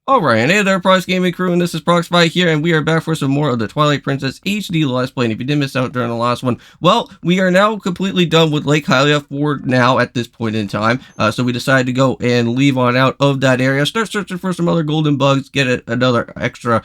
Alright, and hey there, Prox Gaming Crew, and this is Proxify here, and we are back for some more of the Twilight Princess HD Let's Play. And if you did miss out during the last one, well, we are now completely done with Lake Hylia for now at this point in time. So we decided to go and leave on out of that area, start searching for some other golden bugs, get another extra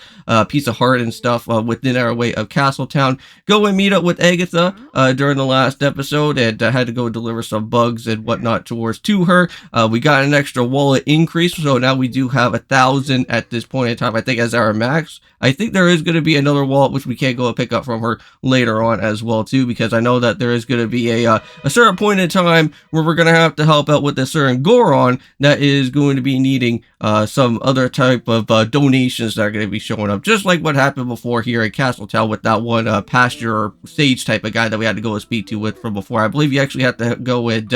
piece of heart and stuff within our way of Castletown. Go and meet up with Agatha during the last episode, and had to go deliver some bugs and whatnot to her. We got an extra wallet increase, so now we do have 1,000 at this point in time, I think, as our max. I think there is going to be another wallet which we can't go and pick up from her later on as well too, because I know that there is going to be a certain point in time where we're going to have to help out with a certain Goron that is going to be needing some other type of donations that are going to be showing up, just like what happened before here in Castletown with that one pasture or sage type of guy that we had to go and speak to with from before. I believe you actually have to go and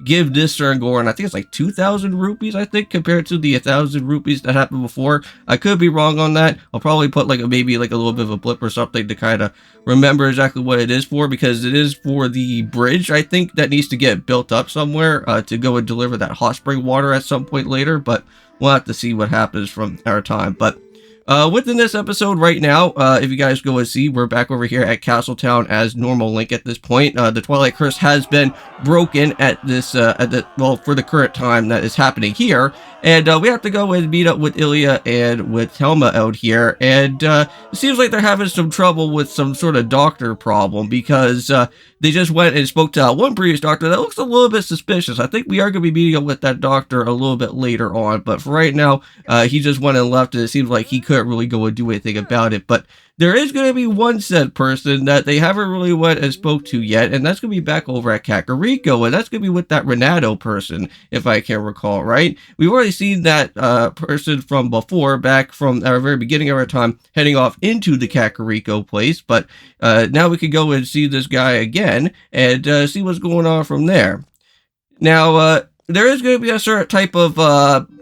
give this certain Goron, I think it's like 2,000 rupees, I think, compared to the 1,000 rupees that happened before. I could be wrong on that. I'll probably put maybe a little bit of a blip or something to kind of remember exactly what it is for, because it is for the bridge, I think, that needs to get built up somewhere to go and deliver that hot spring water at some point later, but we'll have to see what happens from our time. But within this episode right now, if you guys go and see, we're back over here at Castletown as normal Link at this point. The Twilight Curse has been broken at this, well, for the current time that is happening here. And we have to go and meet up with Ilya and with Telma out here. And it seems like they're having some trouble with some sort of doctor problem, because they just went and spoke to one previous doctor that looks a little bit suspicious. I think we are going to be meeting up with that doctor a little bit later on. But for right now, he just went and left, and it seems like he couldn't really go and do anything about it. But there is going to be one said person that they haven't really went and spoke to yet, and that's going to be back over at Kakariko, and that's going to be with that Renato person, if I can recall, right? We've already seen that person from before, back from our very beginning of our time, heading off into the Kakariko place, but now we can go and see this guy again, and see what's going on from there. Now, there is going to be a certain type of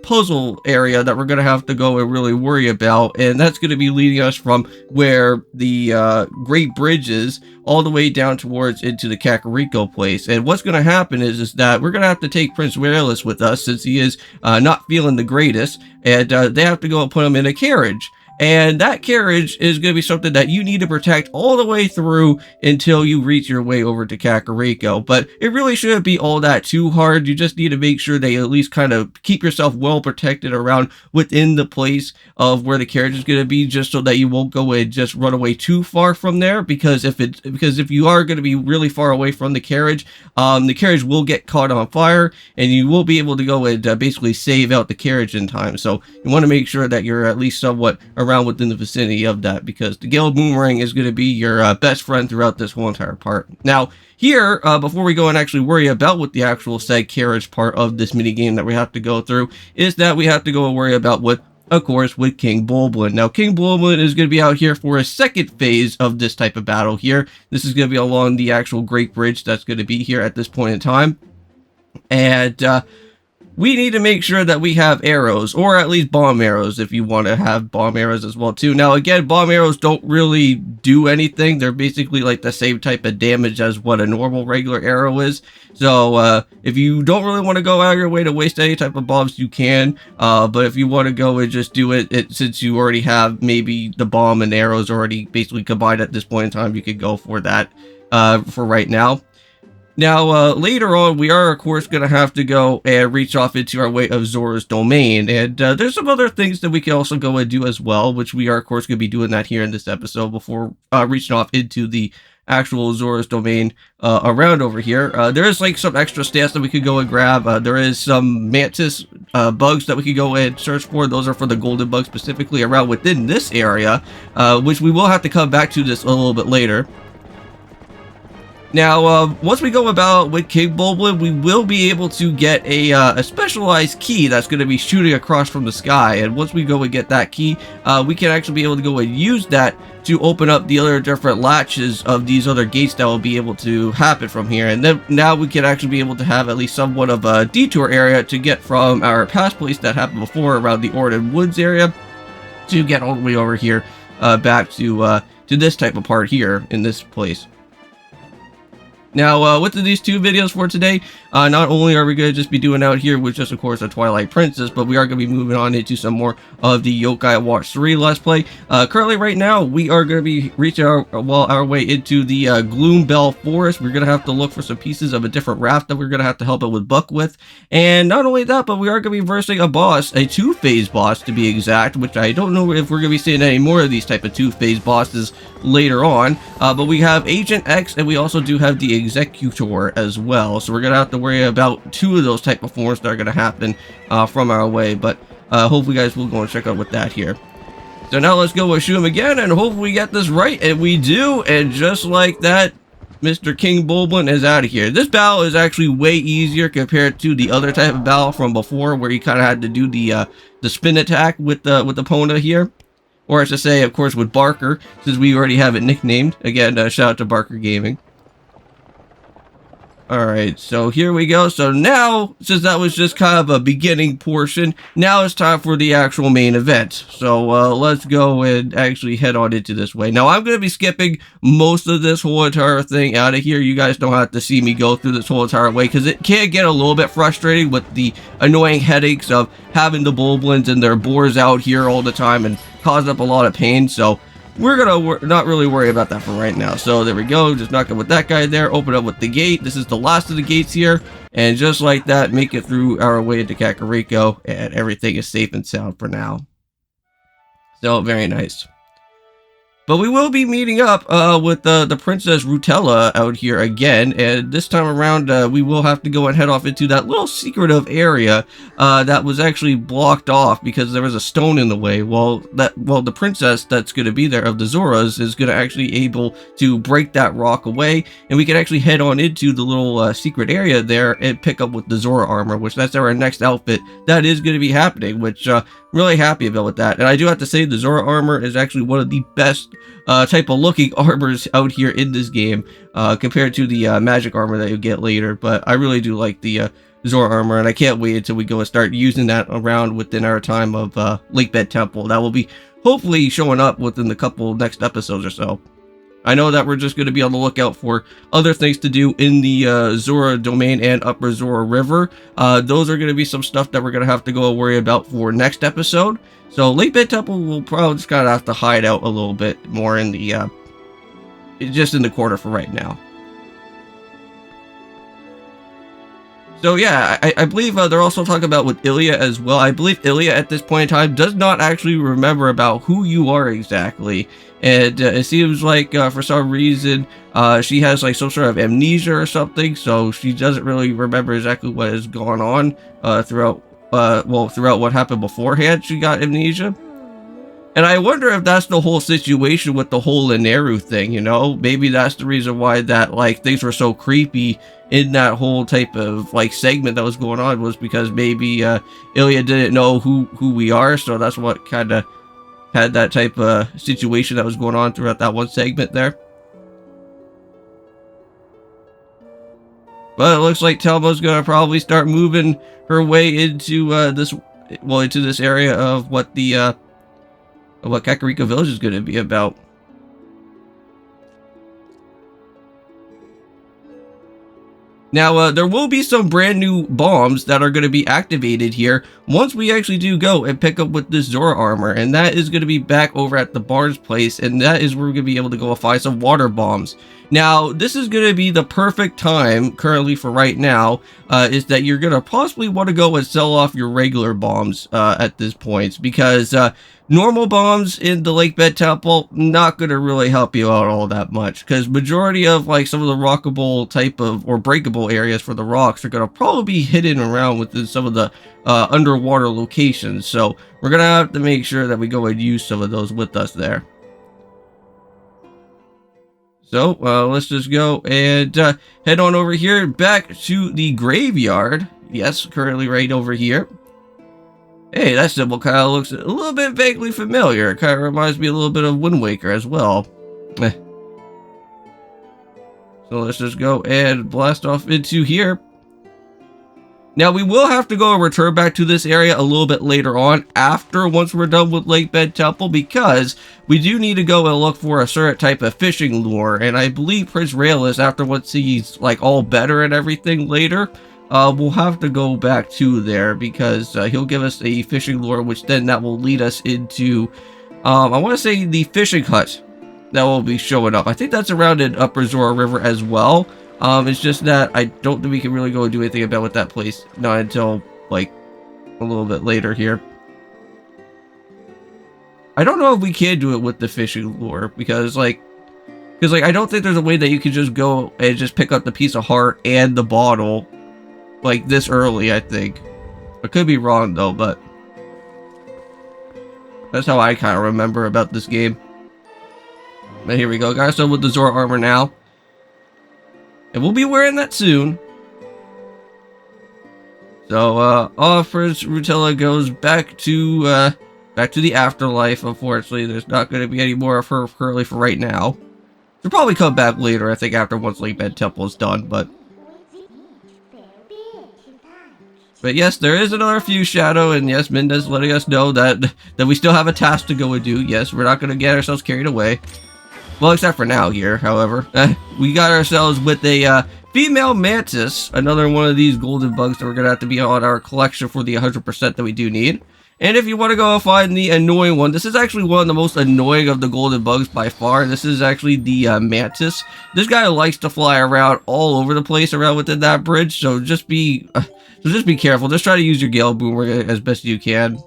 puzzle area that we're going to have to go and really worry about, and that's going to be leading us from where the Great Bridge is all the way down towards into the Kakariko place. And what's going to happen is that we're going to have to take Prince Ralis with us, since he is not feeling the greatest, and they have to go and put him in a carriage. And that carriage is going to be something that you need to protect all the way through until you reach your way over to Kakariko. But it really shouldn't be all that too hard. You just need to make sure that you at least kind of keep yourself well protected around within the place of where the carriage is going to be, just so that you won't go and just run away too far from there. Because if you are going to be really far away from the carriage will get caught on fire, and you will be able to go and basically save out the carriage in time. So you want to make sure that you're at least somewhat around within the vicinity of that, because the Gale Boomerang is going to be your best friend throughout this whole entire part. Now, here, before we go and actually worry about what the actual said carriage part of this mini game that we have to go through, is that we have to go and worry about what, of course, with King Bulblin. Now, King Bulblin is going to be out here for a second phase of this type of battle here. This is going to be along the actual Great Bridge that's going to be here at this point in time. And we need to make sure that we have arrows, or at least bomb arrows, if you want to have bomb arrows as well too. Now again, bomb arrows don't really do anything. They're basically like the same type of damage as what a normal regular arrow is. So if you don't really want to go out of your way to waste any type of bombs, you can. But if you want to go and just do it, since you already have maybe the bomb and arrows already basically combined at this point in time, you could go for that for right now. Now, later on, we are, of course, going to have to go and reach off into our way of Zora's domain, and there's some other things that we can also go and do as well, which we are, of course, going to be doing that here in this episode before reaching off into the actual Zora's domain around over here. There is, like, some extra stats that we could go and grab. There is some mantis bugs that we could go and search for. Those are for the golden bugs specifically around within this area, which we will have to come back to this a little bit later. Now, once we go about with King Bulblin, we will be able to get a specialized key that's going to be shooting across from the sky. And once we go and get that key, we can actually be able to go and use that to open up the other different latches of these other gates that will be able to happen from here. And then now we can actually be able to have at least somewhat of a detour area to get from our past place that happened before around the Orden Woods area to get all the way over here back to this type of part here in this place. Now, with these two videos for today, not only are we going to just be doing out here with just, of course, a Twilight Princess, but we are going to be moving on into some more of the Yokai Watch 3 Let's Play. Currently, right now, we are going to be reaching our way into the Gloombell Forest. We're going to have to look for some pieces of a different raft that we're going to have to help out with Buck with. And not only that, but we are going to be versing a boss, a two-phase boss to be exact, which I don't know if we're going to be seeing any more of these type of two-phase bosses later on. But we have Agent X, and we also do have the Executor as well, so we're gonna have to worry about two of those type of forms that are gonna happen from our way, but hopefully you guys will go and check out with that here. So now let's go shoot him again, and hopefully we get this right, and we do, and just like that, Mr. King Bulblin is out of here. This battle is actually way easier compared to the other type of battle from before, where you kind of had to do the spin attack with the Pona here. Or I should say, of course, with Barker, since we already have it nicknamed. Again, shout out to Barker Gaming. Alright, so here we go. So now, since that was just kind of a beginning portion, now it's time for the actual main event. So let's go and actually head on into this way. Now, I'm going to be skipping most of this whole entire thing out of here. You guys don't have to see me go through this whole entire way, because it can get a little bit frustrating with the annoying headaches of having the Bulblins and their boars out here all the time and cause up a lot of pain. So we're gonna not really worry about that for right now. So there we go, just knock it with that guy there, open up with the gate. This is the last of the gates here, and just like that, make it through our way to Kakariko, and everything is safe and sound for now. So very nice. But we will be meeting up with the Princess Rutella out here again, and this time around we will have to go and head off into that little secretive area that was actually blocked off because there was a stone in the way. Well, the princess that's going to be there of the Zoras is going to actually able to break that rock away, and we can actually head on into the little secret area there and pick up with the Zora armor, which that's our next outfit that is going to be happening, which really happy about with that. And I do have to say the Zora armor is actually one of the best type of looking armors out here in this game compared to the magic armor that you get later. But I really do like the Zora armor, and I can't wait until we go and start using that around within our time of Lake Bed Temple. That will be hopefully showing up within the couple next episodes or so. I know that we're just going to be on the lookout for other things to do in the Zora domain and Upper Zora River. Those are going to be some stuff that we're going to have to go worry about for next episode. So Lake Bed Temple will probably just kind of have to hide out a little bit more in the just in the corner for right now. So yeah, I believe they're also talking about with Ilya as well. I believe Ilya at this point in time does not actually remember about who you are exactly. And it seems like for some reason she has like some sort of amnesia or something. So she doesn't really remember exactly what has gone on throughout what happened beforehand. She got amnesia. And I wonder if that's the whole situation with the whole Lineru thing, you know? Maybe that's the reason why that, like, things were so creepy in that whole type of, like, segment that was going on, was because maybe Ilya didn't know who we are, so that's what kind of had that type of situation that was going on throughout that one segment there. But it looks like Telma's gonna probably start moving her way into this area of what the what Kakariko Village is going to be about. Now, there will be some brand new bombs that are going to be activated here once we actually do go and pick up with this Zora armor, and that is going to be back over at the Barnes place, and that is where we're going to be able to go find some water bombs. Now, this is going to be the perfect time currently for right now, is that you're going to possibly want to go and sell off your regular bombs at this point, because normal bombs in the Lake Bed Temple not going to really help you out all that much, because majority of like some of the rockable type of or breakable areas for the rocks are going to probably be hidden around within some of the underwater locations. So we're going to have to make sure that we go and use some of those with us there. So let's just go and head on over here back to the graveyard. Yes, currently right over here. Hey, that symbol kind of looks a little bit vaguely familiar. It kind of reminds me a little bit of Wind Waker as well. So let's just go and blast off into here. Now, we will have to go and return back to this area a little bit later on, once we're done with Lake Bed Temple, because we do need to go and look for a certain type of fishing lure, and I believe Prince Ralis, after once he's, like, all better and everything later, we'll have to go back to there, because he'll give us a fishing lure, which then that will lead us into, I want to say the fishing hut that will be showing up. I think that's around in Upper Zora River as well. It's just that I don't think we can really go and do anything about with that place, not until, like, a little bit later here. I don't know if we can do it with the fishing lure, because, I don't think there's a way that you can just go and just pick up the piece of heart and the bottle, like, this early, I think. I could be wrong, though, but that's how I kind of remember about this game. But here we go, guys. So with the Zora armor now. And we'll be wearing that soon. So, Prince Rutella goes back to the afterlife. Unfortunately, there's not going to be any more of her currently for right now. She'll probably come back later, I think, after once Lake Bed Temple is done, but yes, there is another Fuse Shadow, and yes, Minda's letting us know that we still have a task to go and do. Yes, we're not going to get ourselves carried away. Well, except for now here, however. We got ourselves with a female mantis, another one of these golden bugs that we're going to have to be on our collection for the 100% that we do need. And if you want to go find the annoying one, this is actually one of the most annoying of the golden bugs by far. This is actually the mantis. This guy likes to fly around all over the place around within that bridge, so just be careful. Just try to use your Gale Boomerang as best you can.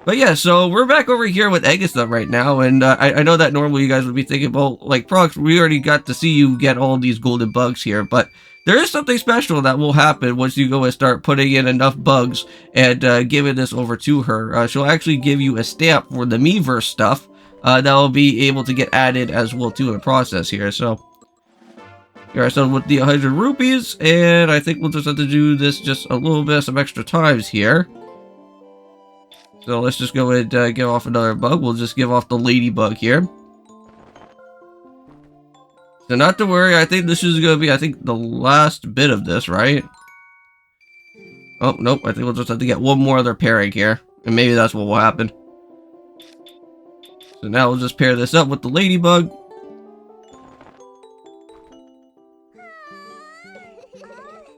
But yeah, so we're back over here with Agatha right now, and I know that normally you guys would be thinking, well, like, Prox, we already got to see you get all these golden bugs here, but there is something special that will happen once you go and start putting in enough bugs and giving this over to her. She'll actually give you a stamp for the Miiverse stuff that will be able to get added as well too in the process here. So here I started with the 100 rupees, and I think we'll just have to do this just a little bit, some extra times here. So let's just go and give off another bug. We'll just give off the ladybug here. So not to worry, I think this is going to be, the last bit of this, right? Oh, nope, I think we'll just have to get one more other pairing here. And maybe that's what will happen. So now we'll just pair this up with the ladybug.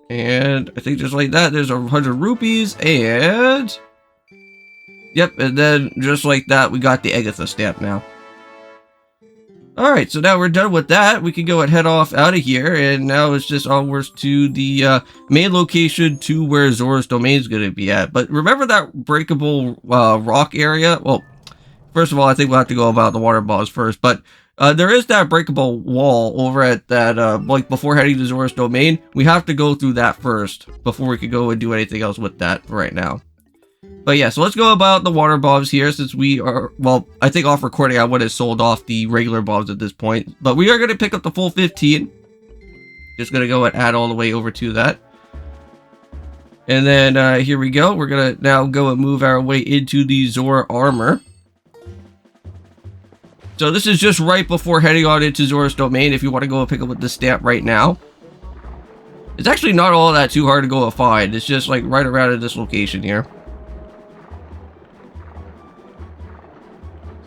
And I think just like that, there's 100 rupees, and yep, and then just like that, we got the Agatha stamp now. Alright, so now we're done with that. We can go and head off out of here, and now it's just onwards to the main location to where Zora's domain is going to be at. But remember that breakable rock area? Well, first of all, I think we'll have to go about the water balls first, but there is that breakable wall over at that, like before heading to Zora's domain. We have to go through that first before we can go and do anything else with that right now. But yeah, so let's go about the water bombs here, since we are, well, I think off recording I would have sold off the regular bombs at this point. But we are going to pick up the full 15. Just going to go and add all the way over to that. And then here we go. We're going to now go and move our way into the Zora armor. So this is just right before heading on into Zora's domain if you want to go and pick up with the stamp right now. It's actually not all that too hard to go and find. It's just like right around at this location here.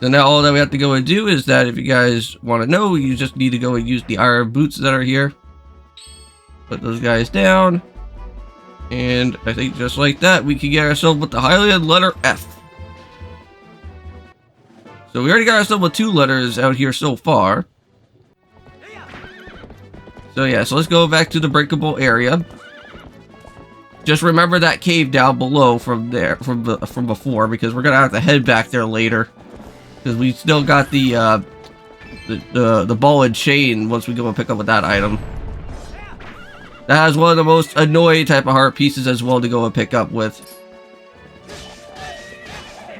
So now all that we have to go and do is that if you guys want to know, you just need to go and use the iron boots that are here. Put those guys down. And I think just like that, we can get ourselves with the Hylian letter F. So we already got ourselves with 2 letters out here so far. So yeah, so let's go back to the breakable area. Just remember that cave down below from there, from before, because we're gonna have to head back there later. Because we still got the ball and chain once we go and pick up with that item. That has one of the most annoying type of heart pieces as well to go and pick up with.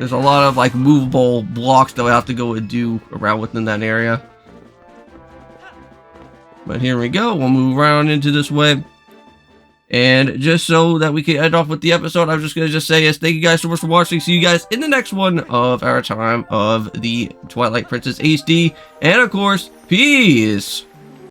There's a lot of like movable blocks that we have to go and do around within that area. But here we go. We'll move around into this way. And just so that we can end off with the episode, I'm just going to say yes, thank you guys so much for watching. See you guys in the next one of our time of the Twilight Princess HD. And of course, peace!